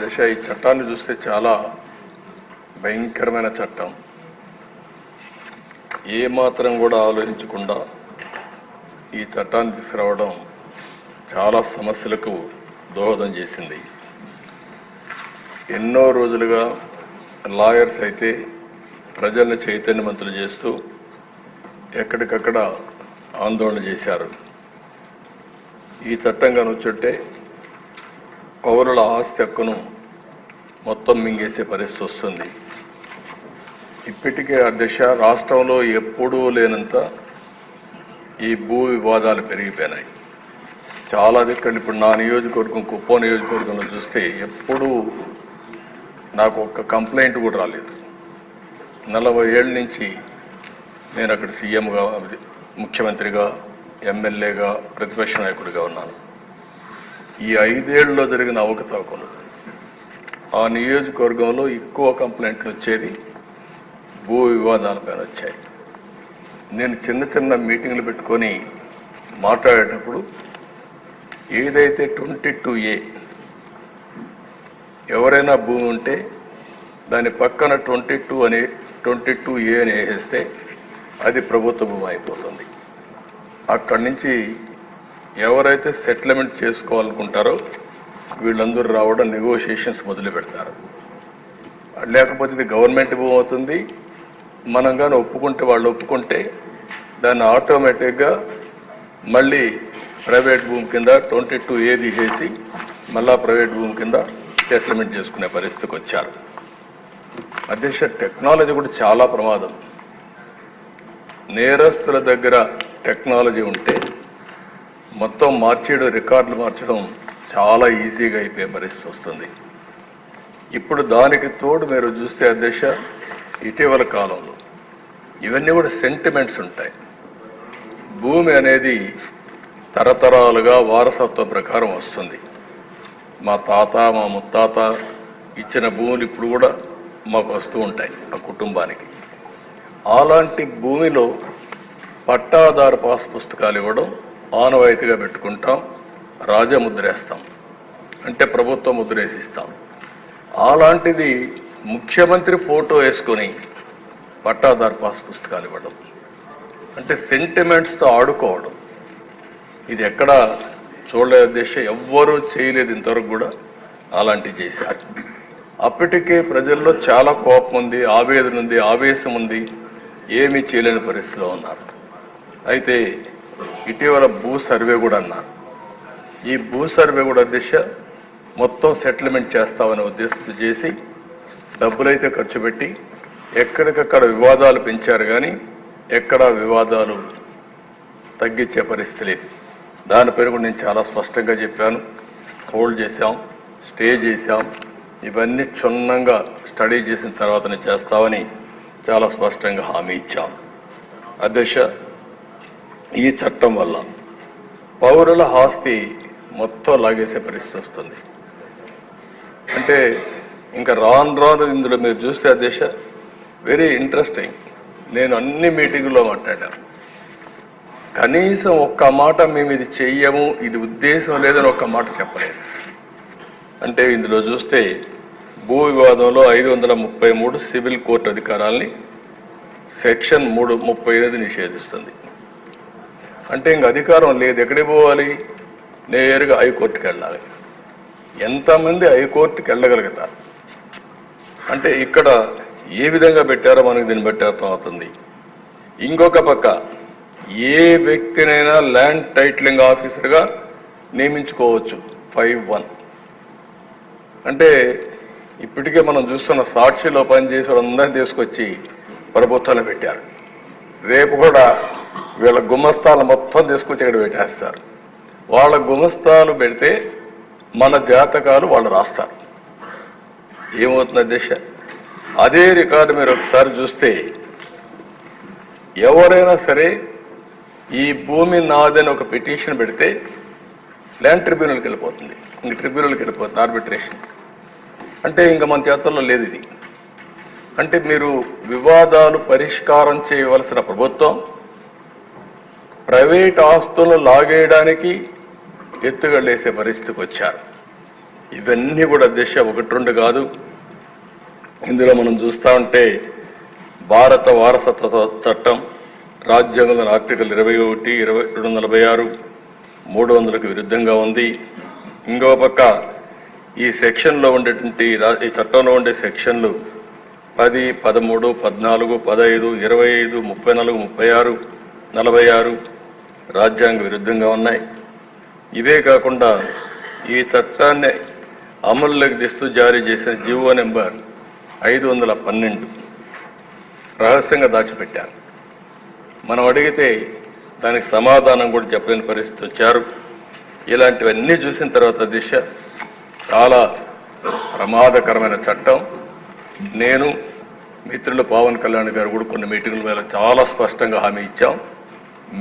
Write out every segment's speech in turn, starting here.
దశ ఈ చట్టాన్ని చూస్తే చాలా భయంకరమైన చట్టం. ఏ మాత్రం కూడా ఆలోచించకుండా ఈ చట్టాన్ని తీసుకురావడం చాలా సమస్యలకు దోహదం చేసింది. ఎన్నో రోజులుగా లాయర్స్ అయితే ప్రజల్ని చైతన్యవంతులు చేస్తూ ఎక్కడికక్కడ ఆందోళన చేశారు. ఈ చట్టం కనుచుంటే పౌరుల ఆస్తి హక్కును మొత్తం మింగేసే పరిస్థితి వస్తుంది. ఇప్పటికే అధ్యక్ష రాష్ట్రంలో ఎప్పుడూ లేనంత ఈ భూ వివాదాలు పెరిగిపోయినాయి. చాలా దిక్కలు ఇప్పుడు నా నియోజకవర్గం కుప్పం నియోజకవర్గంలో చూస్తే ఎప్పుడూ నాకు ఒక్క కంప్లైంట్ కూడా రాలేదు. 40 ఏళ్ళ నుంచి నేను అక్కడ సీఎంగా, ముఖ్యమంత్రిగా, ఎమ్మెల్యేగా, ప్రతిపక్ష నాయకుడిగా ఉన్నాను. ఈ 5 ఏళ్లలో జరిగిన అవకతవకలు ఆ నియోజకవర్గంలో ఎక్కువ కంప్లైంట్లు వచ్చేది భూ వివాదాలపైన వచ్చాయి. నేను చిన్న చిన్న మీటింగ్లు పెట్టుకొని మాట్లాడేటప్పుడు ఏదైతే 22A ఎవరైనా భూమి ఉంటే దాని పక్కన 22A అని వేసేస్తే అది ప్రభుత్వ భూమి అయిపోతుంది. అక్కడి నుంచి ఎవరైతే సెటిల్మెంట్ చేసుకోవాలనుకుంటారో వీళ్ళందరూ రావడం, నెగోషియేషన్స్ మొదలు పెడతారు. లేకపోతే ఇది గవర్నమెంట్ భూమి అవుతుంది. మనం కానీ ఒప్పుకుంటే, వాళ్ళు ఒప్పుకుంటే దాన్ని ఆటోమేటిక్గా మళ్ళీ ప్రైవేట్ భూమి కింద 22A తీసేసి మళ్ళా ప్రైవేట్ భూమి కింద సెటిల్మెంట్ చేసుకునే పరిస్థితికి వచ్చారు. అధ్యక్ష, టెక్నాలజీ కూడా చాలా ప్రమాదం. నేరస్తుల దగ్గర టెక్నాలజీ ఉంటే మొత్తం మార్చేయడం, రికార్డులు మార్చడం చాలా ఈజీగా అయిపోయే పరిస్థితి వస్తుంది. ఇప్పుడు దానికి తోడు మీరు చూస్తే అధ్యక్ష, ఇటీవల కాలంలో ఇవన్నీ కూడా సెంటిమెంట్స్ ఉంటాయి. భూమి అనేది తరతరాలుగా వారసత్వ ప్రకారం వస్తుంది. మా తాత, మా ముత్తాత ఇచ్చిన భూములు ఇప్పుడు కూడా మాకు వస్తూ ఉంటాయి ఆ కుటుంబానికి. అలాంటి భూమిలో పట్టాదారు పాస్ పుస్తకాలు ఇవ్వడం ఆనవాయితీగా పెట్టుకుంటాం. రాజముద్రేస్తాం అంటే ప్రభుత్వం ముద్రేసిస్తాం. అలాంటిది ముఖ్యమంత్రి ఫోటో వేసుకొని పట్టాదారు పాస్ పుస్తకాలు ఇవ్వడం అంటే సెంటిమెంట్స్తో ఆడుకోవడం. ఇది ఎక్కడ చూడలేదు అధ్యక్ష, ఎవ్వరూ చేయలేదు ఇంతవరకు కూడా. అలాంటివి చేశారు. అప్పటికే ప్రజల్లో చాలా కోపం ఉంది, ఆవేదన ఉంది, ఆవేశం ఉంది, ఏమీ చేయలేని పరిస్థితిలో ఉన్నారు. అయితే ఇటీవల భూ సర్వే కూడా అన్నారు. ఈ భూ సర్వే కూడా అధ్యక్ష మొత్తం సెటిల్మెంట్ చేస్తామనే ఉద్దేశంతో చేసి డబ్బులైతే ఖర్చు పెట్టి ఎక్కడికక్కడ వివాదాలు పెంచారు, కానీ ఎక్కడా వివాదాలు తగ్గించే పరిస్థితి లేదు. దాని పేరు కూడా నేను చాలా స్పష్టంగా చెప్పాను. హోల్డ్ చేశాం, స్టే చేశాం, ఇవన్నీ క్షుణ్ణంగా స్టడీ చేసిన తర్వాతనే చేస్తామని చాలా స్పష్టంగా హామీ ఇచ్చాం. అధ్యక్ష, ఈ చట్టం వల్ల పౌరుల ఆస్తి మొత్తం లాగేసే పరిస్థితి వస్తుంది. అంటే ఇంకా రాను ఇందులో మీరు చూస్తే అధ్యక్ష వెరీ ఇంట్రెస్టింగ్. నేను అన్ని మీటింగుల్లో మాట్లాడాను. కనీసం ఒక్క మాట మేము ఇది చెయ్యము, ఇది ఉద్దేశం లేదని ఒక్క మాట చెప్పలేదు. అంటే ఇందులో చూస్తే భూ వివాదంలో 533 సివిల్ కోర్టు అధికారాల్ని సెక్షన్ 338 నిషేధిస్తుంది. అంటే ఇంక అధికారం లేదు. ఎక్కడికి పోవాలి? నేరుగా హైకోర్టుకి వెళ్ళాలి. ఎంతమంది హైకోర్టుకి వెళ్ళగలుగుతారు? అంటే ఇక్కడ ఏ విధంగా పెట్టారో మనకు దీన్ని బట్టి అర్థమవుతుంది. ఇంకొక పక్క ఏ వ్యక్తినైనా ల్యాండ్ టైటిలింగ్ ఆఫీసర్గా నియమించుకోవచ్చు 5(1). అంటే ఇప్పటికే మనం చూస్తున్న సాక్షిలో పనిచేసే వాళ్ళందరినీ తీసుకొచ్చి ప్రభుత్వాన్ని పెట్టారు. రేపు కూడా వీళ్ళ గుమస్తాలు మొత్తం తీసుకొచ్చి ఇక్కడ పెట్టేస్తారు. వాళ్ళ గుమస్తాలు పెడితే మన జాతకాలు వాళ్ళు రాస్తారు. ఏమవుతుంది అధ్యక్ష? అదే రికార్డు మీరు ఒకసారి చూస్తే ఎవరైనా సరే ఈ భూమి నాదని ఒక పిటిషన్ పెడితే ల్యాండ్ ట్రిబ్యునల్కి వెళ్ళిపోతుంది. ఇంక ట్రిబ్యునల్కి వెళ్ళిపోతుంది, ఆర్బిట్రేషన్. అంటే ఇంకా మన చేతుల్లో లేదు ఇది. అంటే మీరు వివాదాలు పరిష్కారం చేయవలసిన ప్రభుత్వం ప్రైవేట్ ఆస్తులను లాగేయడానికి ఎత్తుగడలేసే పరిస్థితికి వచ్చారు. ఇవన్నీ కూడా అధ్యక్ష ఒకటి రెండు కాదు. ఇందులో మనం చూస్తూ ఉంటే భారత వారసత్వ చట్టం రాజ్యాంగంలోని ఆర్టికల్ 21, 246, 300కు విరుద్ధంగా ఉంది. ఇంకో పక్క ఈ సెక్షన్లో ఉండేటువంటి ఈ చట్టంలో ఉండే సెక్షన్లు 10, 13, 14, 15, 25, 34, 36, 46 రాజ్యాంగ విరుద్ధంగా ఉన్నాయి. ఇవే కాకుండా ఈ చట్టాన్ని అమల్లోకి తెస్తూ జారీ చేసిన జీవో నెంబర్ 512 రహస్యంగా దాచిపెట్టారు. మనం అడిగితే దానికి సమాధానం కూడా చెప్పలేని పరిస్థితి వచ్చారు. ఇలాంటివన్నీ చూసిన తర్వాత దిశ చాలా ప్రమాదకరమైన చట్టం. నేను మిత్రులు పవన్ కళ్యాణ్ గారు కూడా కొన్ని మీటింగుల మీద చాలా స్పష్టంగా హామీ ఇచ్చాం.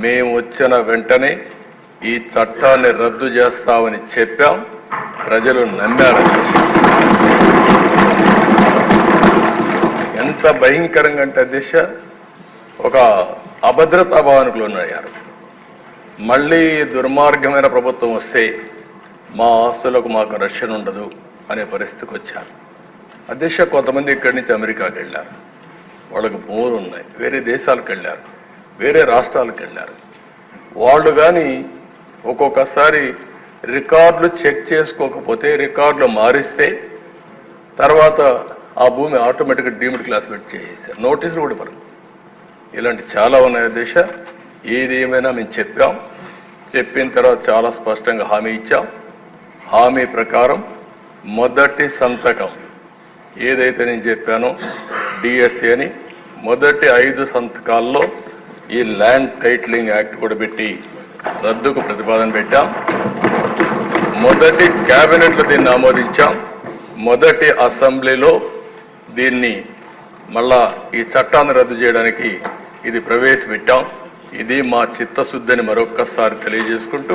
మేము వచ్చిన వెంటనే ఈ చట్టాన్ని రద్దు చేస్తామని చెప్పాం. ప్రజలు నమ్మారు. ఎంత భయంకరంగా అంటే దిశ ఒక అభద్రతా భావనకు లోనయ్యారు. మళ్ళీ దుర్మార్గమైన ప్రభుత్వం వస్తే మా ఆస్తులకు మాకు రక్షణ ఉండదు అనే పరిస్థితికి వచ్చారు. అధ్యక్ష కొంతమంది ఇక్కడి నుంచి అమెరికాకి వెళ్ళారు, వాళ్ళకు భూములు ఉన్నాయి, వేరే దేశాలకు వెళ్ళారు, వేరే రాష్ట్రాలకు వెళ్ళారు. వాళ్ళు కానీ ఒక్కొక్కసారి రికార్డులు చెక్ చేసుకోకపోతే రికార్డులు మారిస్తే తర్వాత ఆ భూమి ఆటోమేటిక్గా డీమ్డ్ క్లాసిఫైడ్ చేసేసారు. నోటీసులు కూడా ఇవ్వరు. ఇలాంటి చాలా ఉన్నాయి దేశ. ఏది ఏమైనా మేము చెప్పాం. చెప్పిన తర్వాత చాలా స్పష్టంగా హామీ ఇచ్చాం. హామీ ప్రకారం మొదటి సంతకం ఏదైతే నేను చెప్పానో డిఎస్సి అని మొదటి 5 సంతకాల్లో ఈ ల్యాండ్ టైటిలింగ్ యాక్ట్ కూడా పెట్టి రద్దుకు ప్రతిపాదన పెట్టాం. మొదటి క్యాబినెట్లో దీన్ని ఆమోదించాం. మొదటి అసెంబ్లీలో దీన్ని మళ్ళా ఈ చట్టాన్ని రద్దు చేయడానికి ఇది ప్రవేశపెట్టాం. ఇది మా చిత్తశుద్ధిని మరొక్కసారి తెలియజేసుకుంటూ